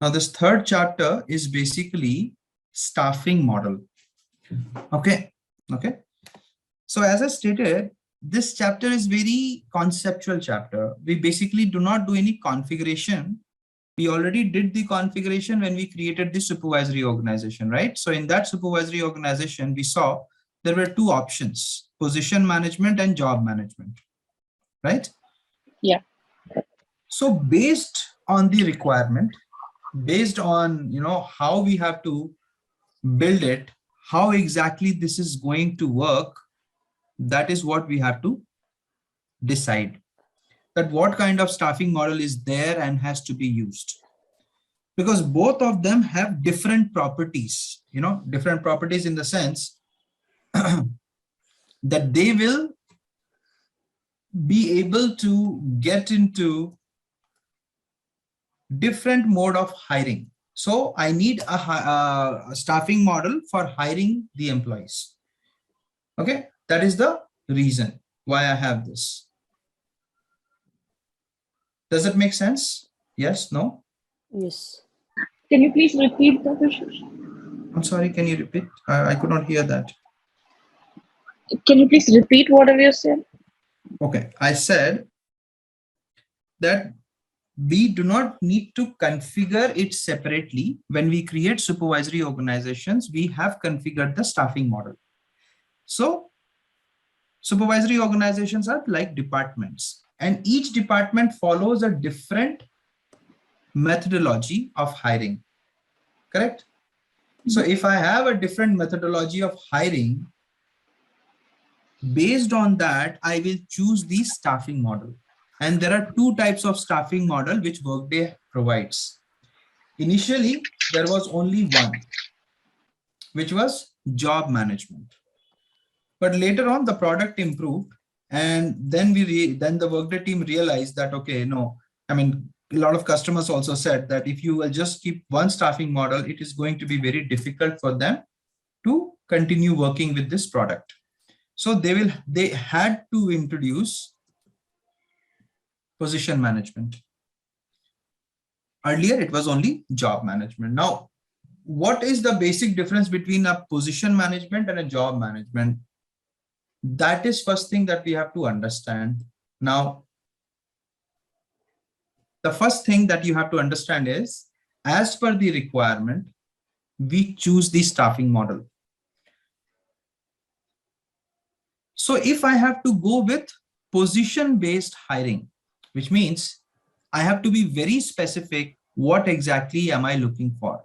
Now, this third chapter is basically staffing model. Okay. Okay. So as I stated, this chapter is very conceptual chapter. We basically do not do any configuration. We already did the configuration when we created the supervisory organization, right? So in that supervisory organization, we saw there were two options: position management and job management, right? Yeah. So based on the requirement, based on how we have to build it, how exactly this is going to work, that is what we have to decide, that what kind of staffing model is there and has to be used, because both of them have different properties, different properties in the sense that they will be able to get into different mode of hiring. So I need a staffing model for hiring the employees. Okay, that is the reason why I have this. Does it make sense? Yes, no? Yes. Can you please repeat the question? I'm sorry, can you repeat? I could not hear that. Can you please repeat whatever you said? Okay, I said that we do not need to configure it separately. When we create supervisory organizations, we have configured the staffing model. So supervisory organizations are like departments, and each department follows a different methodology of hiring, correct? So if I have a different methodology of hiring, based on that, I will choose the staffing model. And there are two types of staffing model which Workday provides. Initially, there was only one, which was job management. But later on, the product improved, and then then the Workday team realized that, okay, no, I mean, a lot of customers also said that if you will just keep one staffing model, it is going to be very difficult for them to continue working with this product. So they had to introduce position management. Earlier, it was only job management. Now, what is the basic difference between a position management and a job management? That is first thing that we have to understand. Now, the first thing that you have to understand is, as per the requirement, we choose the staffing model. So if I have to go with position-based hiring, which means I have to be very specific, what exactly am I looking for?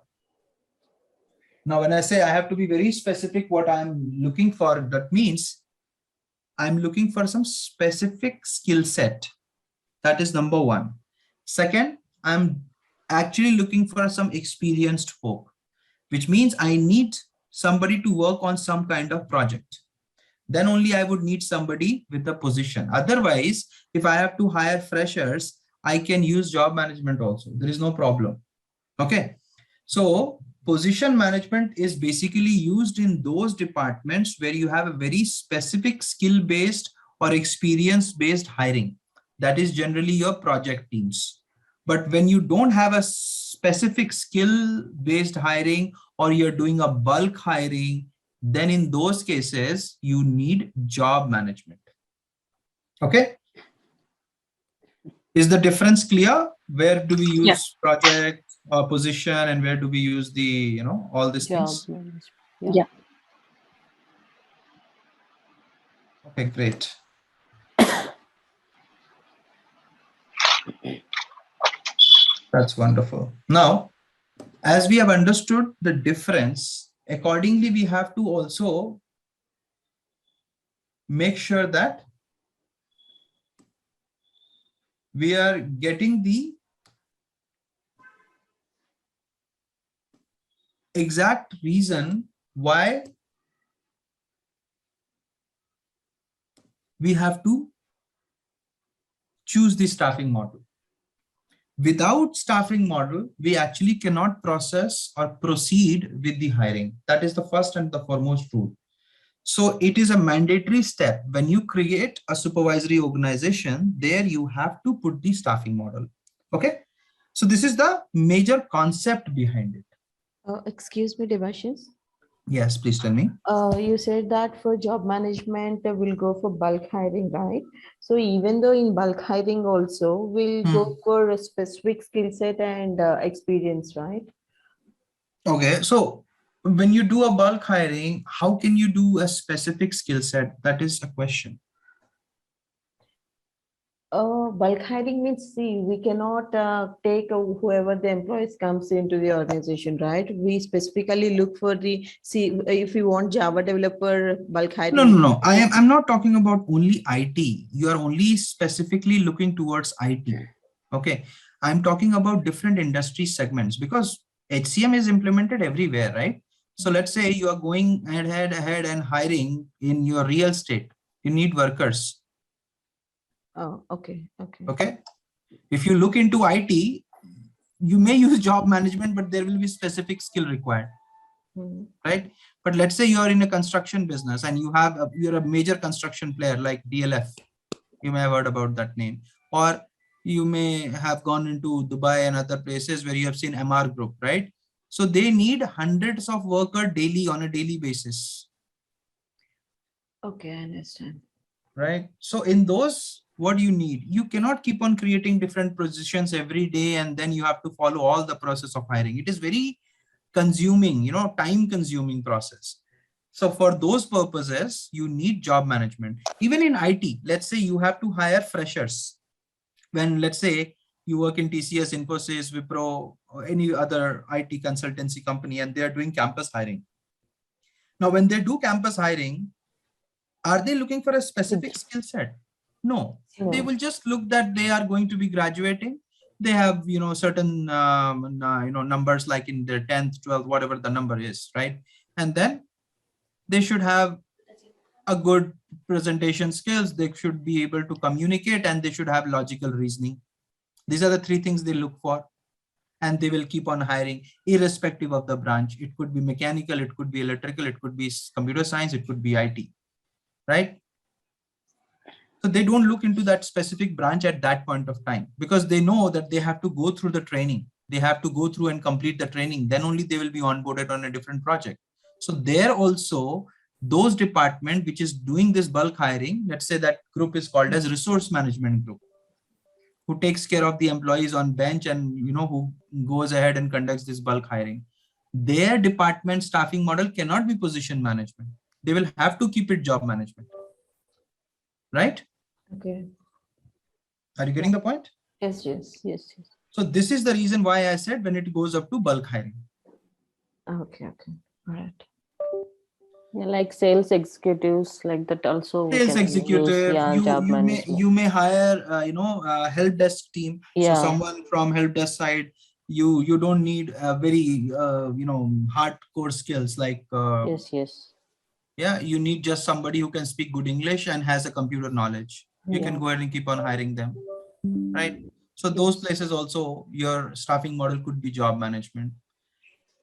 Now, when I say I have to be very specific what I'm looking for, that means I'm looking for some specific skill set. That is number one. Second, I'm actually looking for some experienced folk, which means I need somebody to work on some kind of project. Then only I would need somebody with a position. Otherwise, if I have to hire freshers, I can use job management also. There is no problem. Okay. So position management is basically used in those departments where you have a very specific skill-based or experience-based hiring. That is generally your project teams. But when you don't have a specific skill-based hiring, or you're doing a bulk hiring, then in those cases, you need job management. Okay. Is the difference clear? Where do we use project or position, and where do we use the, all these things? Yeah. Okay, great. That's wonderful. Now, as we have understood the difference, accordingly, we have to also make sure that we are getting the exact reason why we have to choose the staffing model. Without staffing model, we actually cannot process or proceed with the hiring. That is the first and the foremost rule. So it is a mandatory step. When you create a supervisory organization, there you have to put the staffing model. Okay. So this is the major concept behind it. Excuse me, Devashish. Yes, please tell me. You said that for job management, we'll go for bulk hiring, right? So even though in bulk hiring also, we'll go for a specific skill set and experience, right? Okay, so when you do a bulk hiring, how can you do a specific skill set? That is a question. Bulk hiring means, see, we cannot take whoever the employees comes into the organization, right? We specifically look for the, see, if we want Java developer bulk No, hiring. no, no. I'm not talking about only IT. You are only specifically looking towards IT. Okay. I'm talking about different industry segments because HCM is implemented everywhere, right? So let's say you are going ahead and hiring in your real estate. You need workers. Oh, okay, okay. Okay. If you look into IT, you may use job management, but there will be specific skill required. Right? But let's say you're in a construction business and you're a major construction player like DLF. You may have heard about that name, or you may have gone into Dubai and other places where you have seen MR Group, right? So they need hundreds of workers daily on a daily basis. Okay, I understand. Right? So in those, what do you need? You cannot keep on creating different positions every day and then you have to follow all the process of hiring. It is very consuming, time consuming process. So for those purposes, you need job management. Even in IT, let's say you have to hire freshers. When let's say you work in TCS, Infosys, Wipro, or any other IT consultancy company, and they are doing campus hiring. Now, when they do campus hiring, are they looking for a specific skill set? No, they will just look that they are going to be graduating. They have, certain, numbers like in their 10th, 12th, whatever the number is, right? And then they should have a good presentation skills. They should be able to communicate and they should have logical reasoning. These are the three things they look for. And they will keep on hiring irrespective of the branch. It could be mechanical, it could be electrical, it could be computer science, it could be IT, right? So they don't look into that specific branch at that point of time because they know that they have to go through the training. They have to go through and complete the training. Then only they will be onboarded on a different project. So there also, those department which is doing this bulk hiring, let's say that group is called as resource management group, who takes care of the employees on bench and who goes ahead and conducts this bulk hiring. Their department staffing model cannot be position management. They will have to keep it job management. Right? Okay. Are you getting the point? Yes, yes, yes, yes. So this is the reason why I said when it goes up to bulk hiring. Okay, okay. All right. Yeah, like sales executives, like that also. Sales executive, job management. you may hire help desk team. So Yeah. someone from help desk side, you don't need very hardcore skills like Yes, yes. yeah, you need just somebody who can speak good English and has a computer knowledge. You can go ahead and keep on hiring them, right? So those places also, your staffing model could be job management.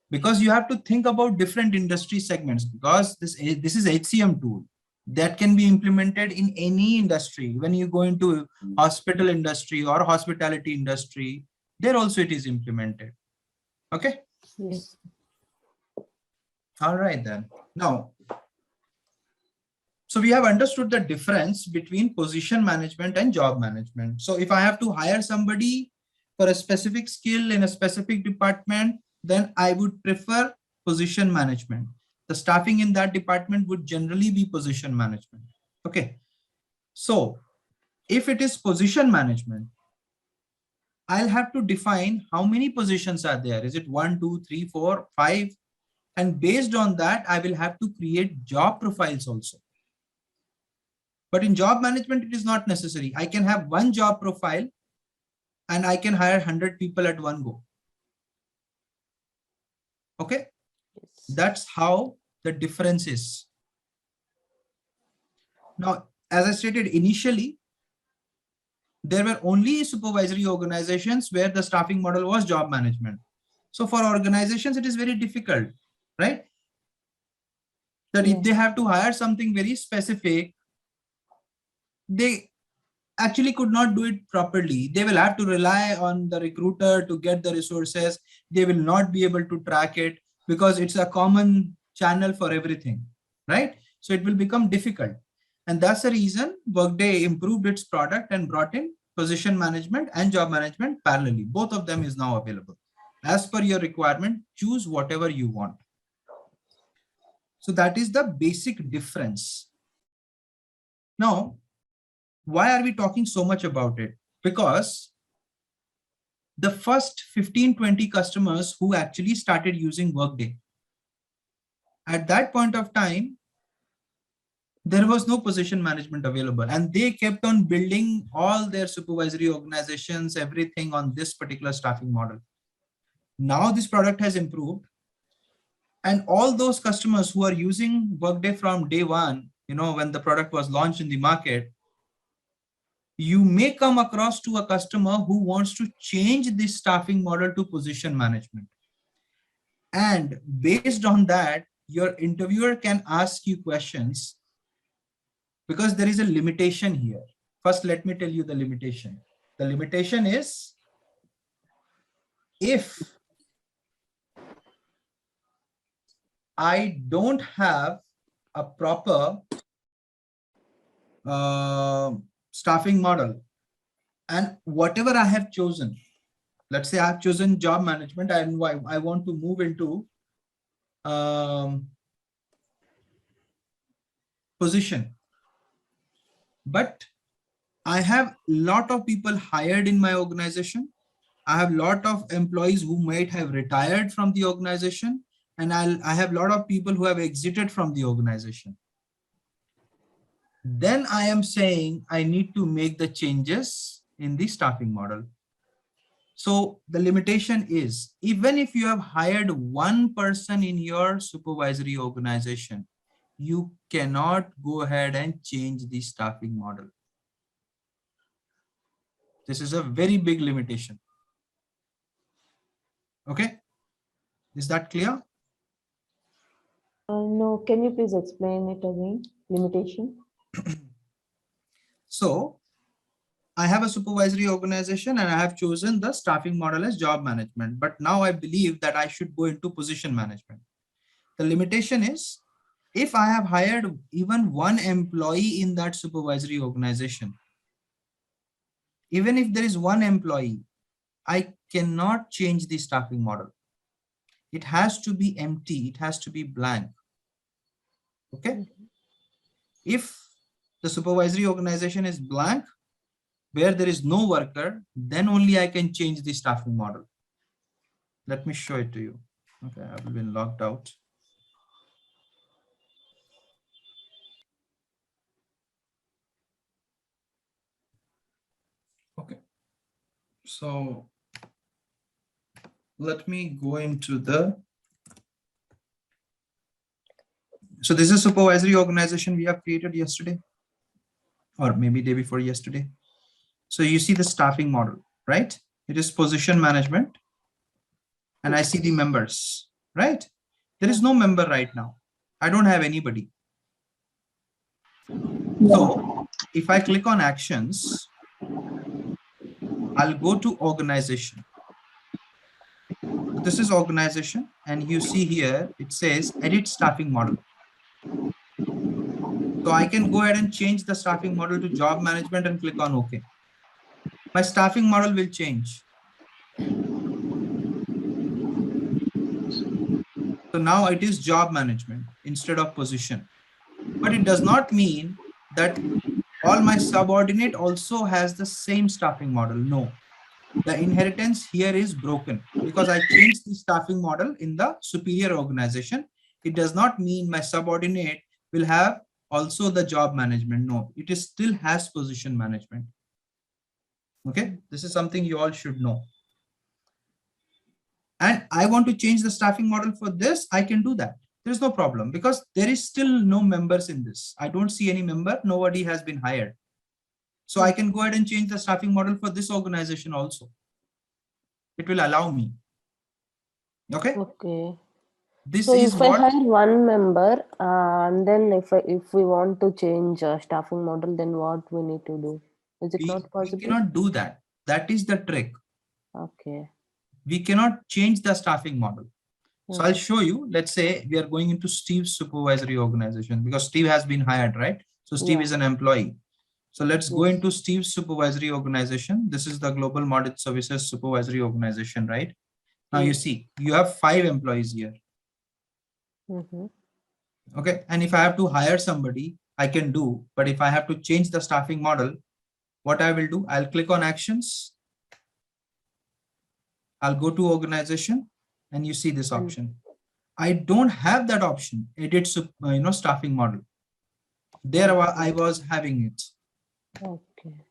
Because you have to think about different industry segments, because this is HCM tool that can be implemented in any industry. When you go into hospital industry or hospitality industry, there also it is implemented. Okay. Yes. All right then. Now, so we have understood the difference between position management and job management. So if I have to hire somebody for a specific skill in a specific department, then I would prefer position management. The staffing in that department would generally be position management. Okay. So if it is position management, I'll have to define how many positions are there. Is it 1, 2, 3, 4, 5? And based on that, I will have to create job profiles also. But in job management, it is not necessary. I can have one job profile and I can hire 100 people at one go. Okay. Yes. That's how the difference is. Now, as I stated initially, there were only supervisory organizations where the staffing model was job management. So for organizations, it is very difficult, right? That if they have to hire something very specific, they actually could not do it properly. They will have to rely on the recruiter to get the resources. They will not be able to track it because it's a common channel for everything, right? So it will become difficult. And that's the reason Workday improved its product and brought in position management and job management parallelly. Both of them is now available. As per your requirement, choose whatever you want. So that is the basic difference. Now, why are we talking so much about it? Because the first 15-20 customers who actually started using Workday, at that point of time, there was no position management available, and they kept on building all their supervisory organizations, everything on this particular staffing model. Now this product has improved, and all those customers who are using Workday from day one, when the product was launched in the market, you may come across to a customer who wants to change this staffing model to position management. And based on that, your interviewer can ask you questions, because there is a limitation here. First, let me tell you the limitation. The limitation is, if I don't have a proper staffing model, and whatever I have chosen, let's say I've chosen job management and I want to move into position, but I have a lot of people hired in my organization. I have a lot of employees who might have retired from the organization, and I have a lot of people who have exited from the organization. Then I am saying I need to make the changes in the staffing model. So the limitation is, even if you have hired one person in your supervisory organization, you cannot go ahead and change the staffing model. This is a very big limitation. Okay, is that clear? No, can you please explain it again? Limitation. So I have a supervisory organization and I have chosen the staffing model as job management, but now I believe that I should go into position management. The limitation is, if I have hired even one employee in that supervisory organization, even if there is one employee, I cannot change the staffing model. It has to be empty. It has to be blank. Okay. If the supervisory organization is blank, where there is no worker, then only I can change the staffing model. Let me show it to you. Okay, I've been logged out. Okay, so let me go into so this is supervisory organization we have created yesterday, or maybe day before yesterday. So you see the staffing model, right? It is position management, and I see the members, right? There is no member right now. I don't have anybody. So if I click on actions, I'll go to organization. This is organization, and you see here, it says edit staffing model. So I can go ahead and change the staffing model to job management and click on OK. My staffing model will change. So now it is job management instead of position. But it does not mean that all my subordinate also has the same staffing model. No, the inheritance here is broken because I changed the staffing model in the superior organization. It does not mean my subordinate will have also the job management. No, it is still has position management. Okay, this is something you all should know. And I want to change the staffing model for this, I can do that. There's no problem because there is still no members in this. I don't see any member, nobody has been hired. So I can go ahead and change the staffing model for this organization also. It will allow me. Okay. Okay. This So is if what I hire one member, and then if we want to change staffing model, then what we need to do? Is it not We possible? cannot do that. That is the trick. Okay. We cannot change the staffing model. So I'll Mhm. show you. Let's say we are going into Steve's supervisory organization because Steve has been hired, right? So Steve Yeah. is an employee. So let's go Yes. into Steve's supervisory organization. This is the Global Audit Services Supervisory Organization, right? Now you Yes. see, you have 5 employees here. Mhm. Okay. And if I have to hire somebody, I can do. But if I have to change the staffing model, what I will do, I'll click on actions. I'll go to organization and you see this And option. I don't have that option, edit staffing model. There I okay. was having it. Okay.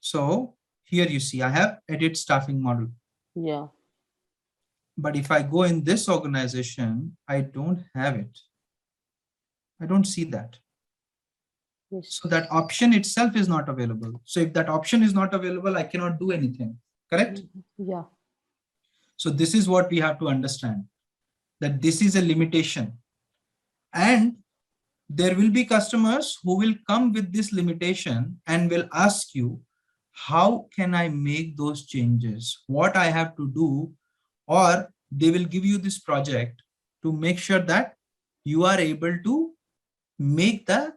So here you see I have edit staffing model. Yeah. But if I go in this organization, I don't have it. I don't see that. Yes. So that option itself is not available. So if that option is not available, I cannot do anything. Correct? Mhm. Yeah. So this is what we have to understand, that this is a limitation. And there will be customers who will come with this limitation and will ask you, how can I make those changes? What I have to do? Or they will give you this project to make sure that you are able to make the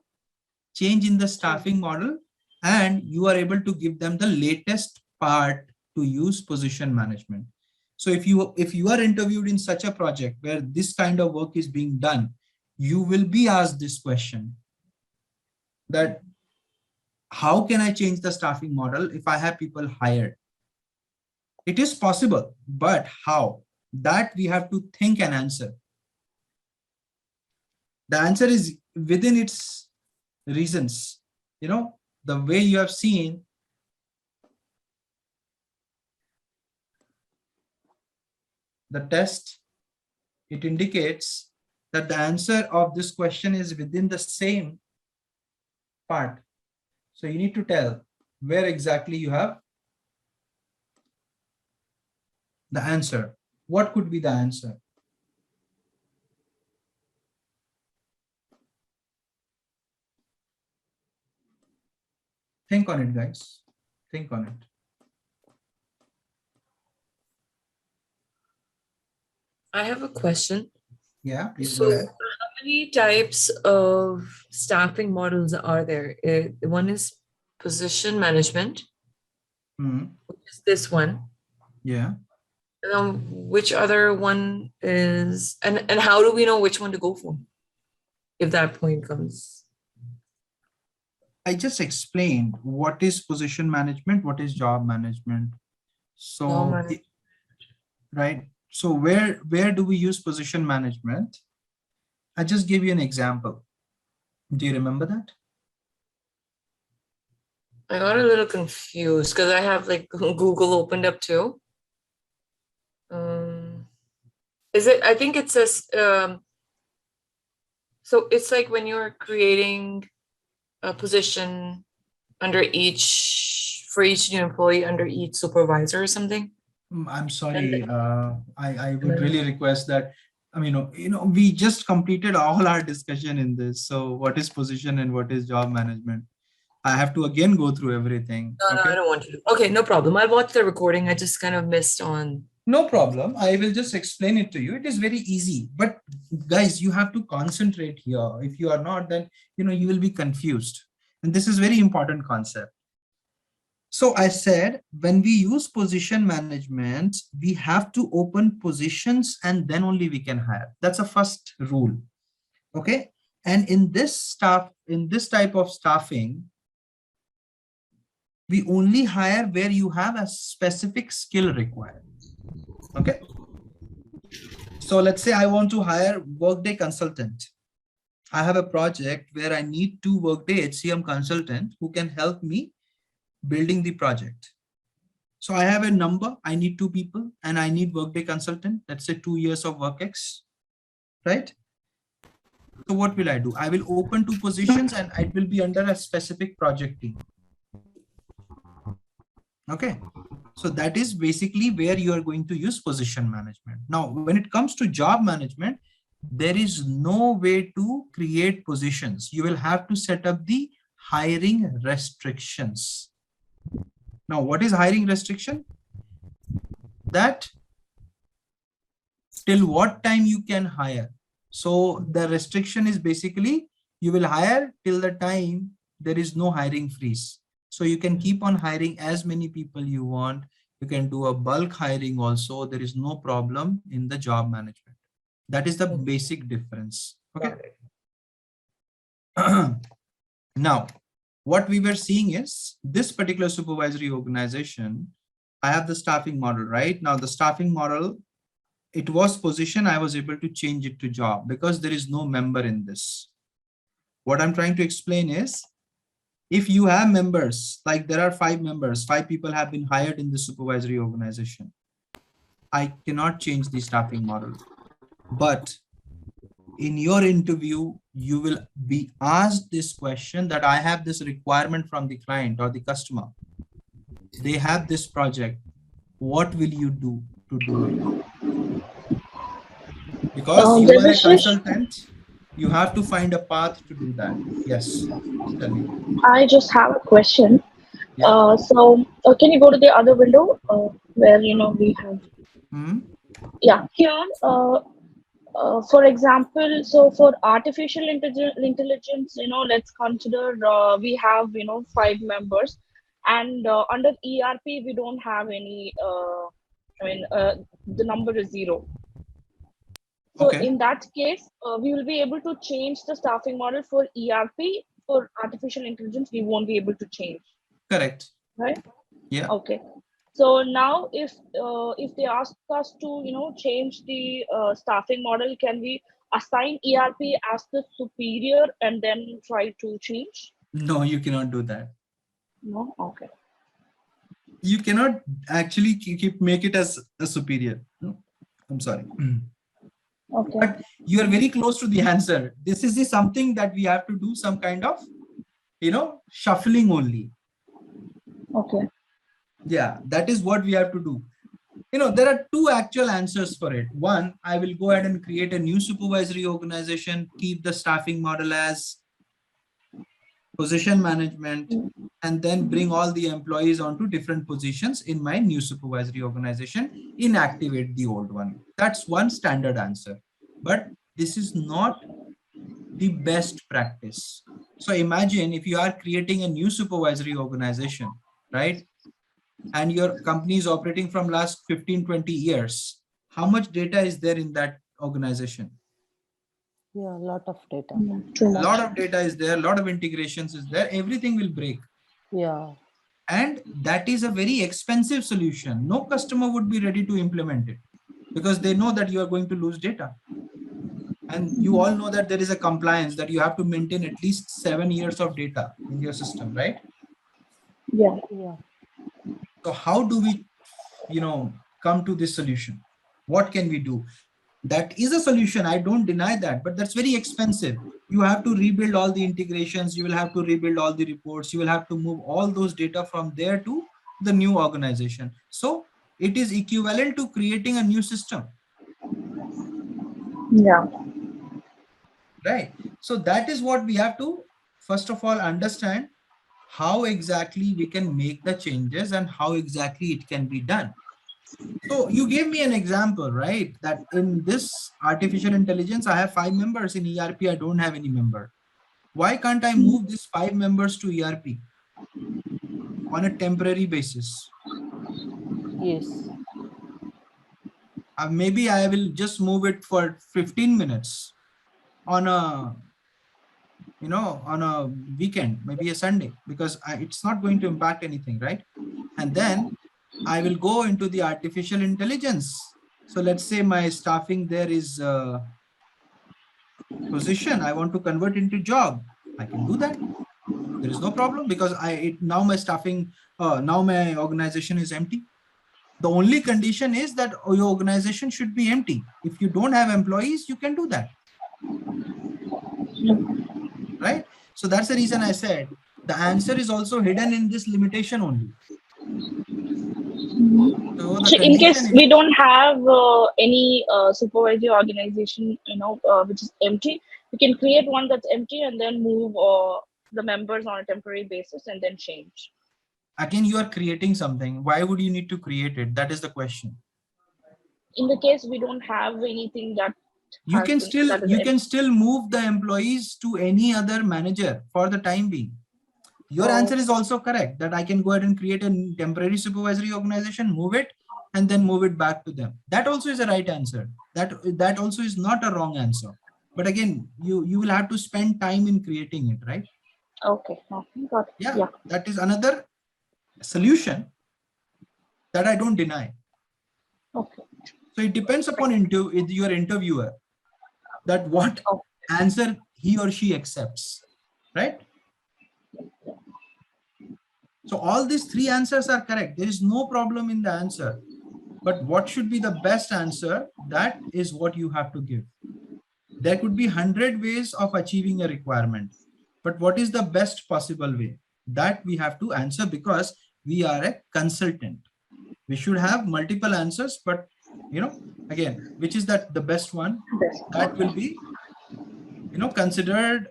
change in the staffing model and you are able to give them the latest part to use position management. So if you are interviewed in such a project where this kind of work is being done, you will be asked this question, that how can I change the staffing model if I have people hired? It is possible, but how? That we have to think and answer. The answer is within its reasons. The way you have seen, the test, it indicates that the answer of this question is within the same part. So you need to tell where exactly you have the answer. What could be the answer? Think on it, guys. Think on it. I have a question. Yeah, please go So, ahead. how many types of staffing models are there? One is position management, Mhm. which is this one. Yeah. Which other one is, and how do we know which one to go for if that point comes? I just explained what is position management, what is job management. Job So, management. right. So where do we use position management? I just gave you an example. Do you remember that? I got a little confused because I have like Google opened up too. Is it? I think it says. So it's like when you're creating a position under each for each new employee under each supervisor or something. I'm And sorry. I would really request that. I mean, we just completed all our discussion in this. So what is position and what is job management? I have to again go through everything. no, I Okay. don't want you to. Okay, no problem. I'll watch the recording. I just kind of missed on. No problem. I will just explain it to you. It is very easy. But guys, you have to concentrate here. If you are not, then you will be confused. And this is very important concept. So I said, when we use position management, we have to open positions and then only we can hire. That's a first rule. Okay. And in this type of staffing, we only hire where you have a specific skill required. Okay. So let's say I want to hire Workday consultant. I have a project where I need 2 Workday HCM consultant who can help me building the project. So I have a number, I need 2 people and I need Workday consultant, let's say 2 years of WorkX, right? So what will I do? I will open 2 positions and it will be under a specific project team. Okay. So that is basically where you are going to use position management. Now, when it comes to job management, there is no way to create positions. You will have to set up the hiring restrictions. Now, what is hiring restriction? That till what time you can hire. So the restriction is basically you will hire till the time there is no hiring freeze. So you can keep on hiring as many people you want. You can do a bulk hiring also. There is no problem in the job management. That is the basic difference. Okay. Now, what we were seeing is this particular supervisory organization. I have the staffing model, right? Now the staffing model, it was position. I was able to change it to job because there is no member in this. What I'm trying to explain is if you have members, like there are 5 members, 5 people have been hired in the supervisory organization. I cannot change the staffing model, but in your interview, you will be asked this question that I have this requirement from the client or the customer. They have this project. What will you do to do it? Because you are a consultant, you have to find a path to do that. Yes, tell me. I just have a question. Yeah. Can you go to the other window where we have? Yeah, here. For example, so for artificial intelligence, let's consider we have 5 members, and under ERP we don't have any. The number is 0. So Okay. in that case, we will be able to change the staffing model for ERP. For artificial intelligence, we won't be able to change. Correct. Right? Yeah. Okay. So now, if they ask us to change the staffing model, can we assign ERP as the superior and then try to change? No, you cannot do that. No. Okay. You cannot actually make it as a superior. No, I'm sorry. Okay. But you are very close to the answer. This is something that we have to do some kind of, shuffling only. Okay. Yeah, that is what we have to do. There are 2 actual answers for it. One, I will go ahead and create a new supervisory organization, keep the staffing model as position management, and then bring all the employees onto different positions in my new supervisory organization, inactivate the old one. That's one standard answer. But this is not the best practice. So imagine if you are creating a new supervisory organization, right? And your company is operating from last 15, 20 years. How much data is there in that organization? Yeah, a lot of data. Too much. A lot of data is there, a lot of integrations is there, everything will break. Yeah. And that is a very expensive solution. No customer would be ready to implement it because they know that you are going to lose data. And you all know that there is a compliance that you have to maintain at least 7 years of data in your system, right? Yeah. Yeah. So how do we, come to this solution? What can we do? That is a solution. I don't deny that, but that's very expensive. You have to rebuild all the integrations. You will have to rebuild all the reports. You will have to move all those data from there to the new organization. So it is equivalent to creating a new system. Yeah. Right. So that is what we have to, first of all, understand how exactly we can make the changes and how exactly it can be done. So you gave me an example, right? That in this artificial intelligence, I have 5 members. In ERP, I don't have any member. Why can't I move these 5 members to ERP on a temporary basis? Yes. Maybe I will just move it for 15 minutes on a, on a weekend, maybe a Sunday, because it's not going to impact anything, right? And then I will go into the artificial intelligence. So let's say my staffing there is position. I want to convert into job. I can do that. There is no problem because now my staffing, now my organization is empty. The only condition is that your organization should be empty. If you don't have employees, you can do that. Right? So that's the reason I said the answer is also hidden in this limitation only. So the So in case condition is, we don't have any supervisory organization, which is empty, we can create one that's empty and then move the members on a temporary basis and then change. again, you are creating something. Why would you need to create it? That is the question. In the case we don't have anything that You can still that is empty. move the employees to any other manager for the time being. Your answer is also correct that I can go ahead and create a temporary supervisory organization, move it, and then move it back to them. That also is a right answer. That also is not a wrong answer. But again, you will have to spend time in creating it, right? Okay, got it. Yeah, that is another solution that I don't deny. Okay. So it depends upon your interviewer that what answer he or she accepts, right? So all these three answers are correct. There is no problem in the answer. But what should be the best answer? That is what you have to give. There could be 100 ways of achieving a requirement. But what is the best possible way? That we have to answer because we are a consultant. We should have multiple answers, but again, which is the best one? That will be, considered.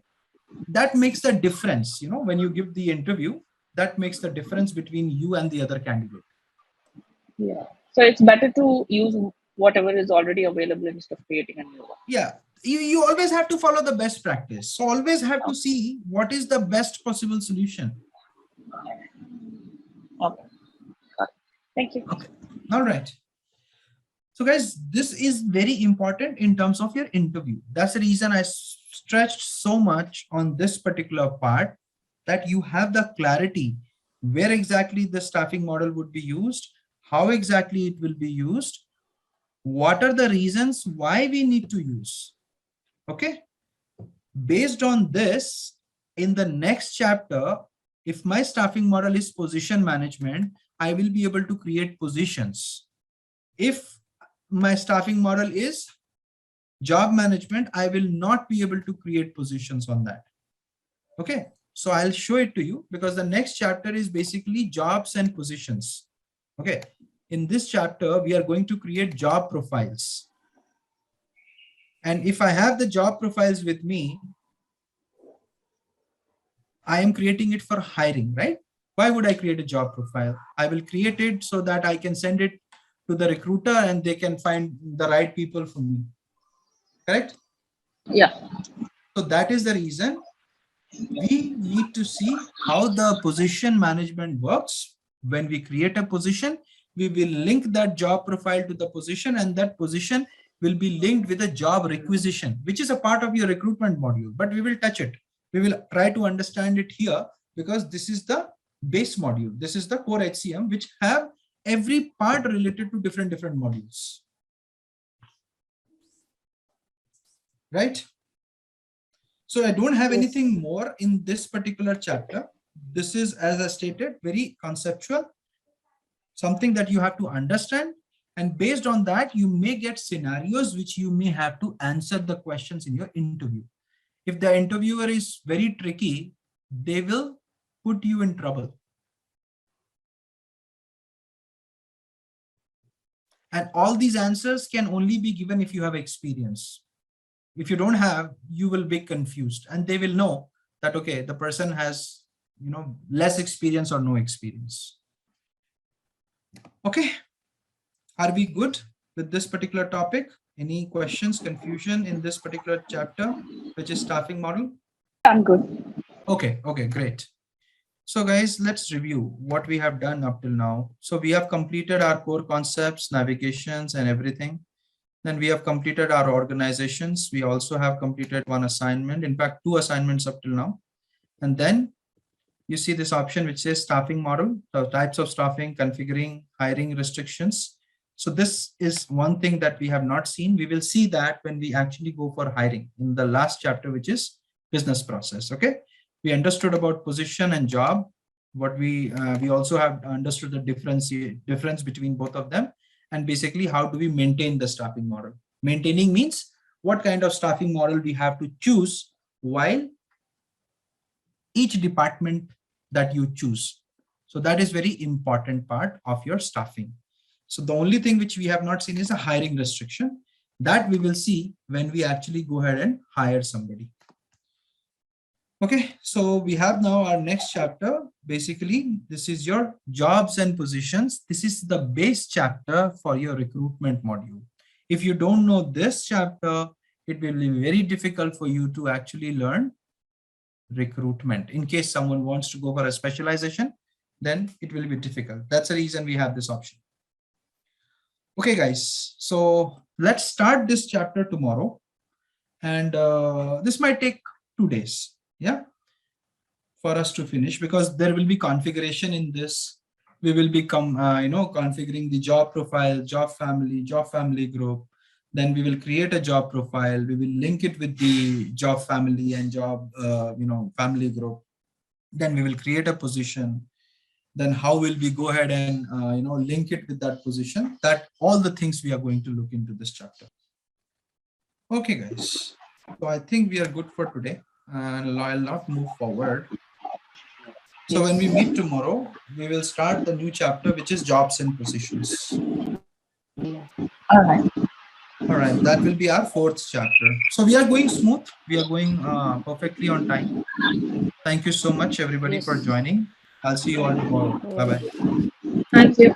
That makes the difference, when you give the interview, that makes the difference between you and the other candidate. Yeah. So it's better to use whatever is already available instead of creating a new one. Yeah. You always have to follow the best practice. So always have to see what is the best possible solution. Okay. Thank you. Okay. All right. So guys, this is very important in terms of your interview. That's the reason I stretched so much on this particular part, that you have the clarity where exactly the staffing model would be used, how exactly it will be used, what are the reasons why we need to use. Okay. Based on this, in the next chapter, if my staffing model is position management, I will be able to create positions. If my staffing model is job management, I will not be able to create positions on that. Okay, so I'll show it to you because the next chapter is basically jobs and positions. Okay, in this chapter, we are going to create job profiles. And if I have the job profiles with me, I am creating it for hiring, right? Why would I create a job profile? I will create it so that I can send it to the recruiter and they can find the right people for me. Correct? Yeah. So that is the reason we need to see how the position management works. When we create a position, we will link that job profile to the position, and that position will be linked with a job requisition, which is a part of your recruitment module, but we will touch it. We will try to understand it here because this is the base module. This is the core HCM, which have every part related to different modules. Right? So I don't have anything more in this particular chapter. This is, as I stated, very conceptual, something that you have to understand. And based on that, you may get scenarios which you may have to answer the questions in your interview. If the interviewer is very tricky, they will put you in trouble. And all these answers can only be given if you have experience. If you don't have, you will be confused, and they will know that, okay, the person has, less experience or no experience. Okay. Are we good with this particular topic? Any questions, confusion in this particular chapter, which is staffing model? I'm good. Okay. Okay, great. So guys, let's review what we have done up till now. So we have completed our core concepts, navigations, and everything. Then we have completed our organizations. We also have completed one assignment, in fact, 2 assignments up till now. And then you see this option which says staffing model, the types of staffing, configuring, hiring restrictions. So this is one thing that we have not seen. We will see that when we actually go for hiring in the last chapter, which is business process. Okay. We understood about position and job. What we also have understood the difference between both of them. And basically, how do we maintain the staffing model? Maintaining means what kind of staffing model we have to choose while each department that you choose. So that is very important part of your staffing. So the only thing which we have not seen is a hiring restriction. That we will see when we actually go ahead and hire somebody. Okay, so we have now our next chapter. Basically, this is your jobs and positions. This is the base chapter for your recruitment module. If you don't know this chapter, it will be very difficult for you to actually learn recruitment. In case someone wants to go for a specialization, then it will be difficult. That's the reason we have this option. Okay, guys, so let's start this chapter tomorrow. And this might take 2 days. Yeah, for us to finish, because there will be configuration in this. We will be configuring the job profile, job family group. Then we will create a job profile. We will link it with the job family and job family group. Then we will create a position. Then how will we go ahead and link it with that position? That all the things we are going to look into this chapter. Okay, guys. So I think we are good for today, and I'll not move forward. So when we meet tomorrow, we will start the new chapter, which is jobs and positions. All right. All right, that will be our 4th chapter. So we are going smooth. We are going perfectly on time. Thank you so much, everybody, for joining. I'll see you all tomorrow. Bye-bye. Thank you.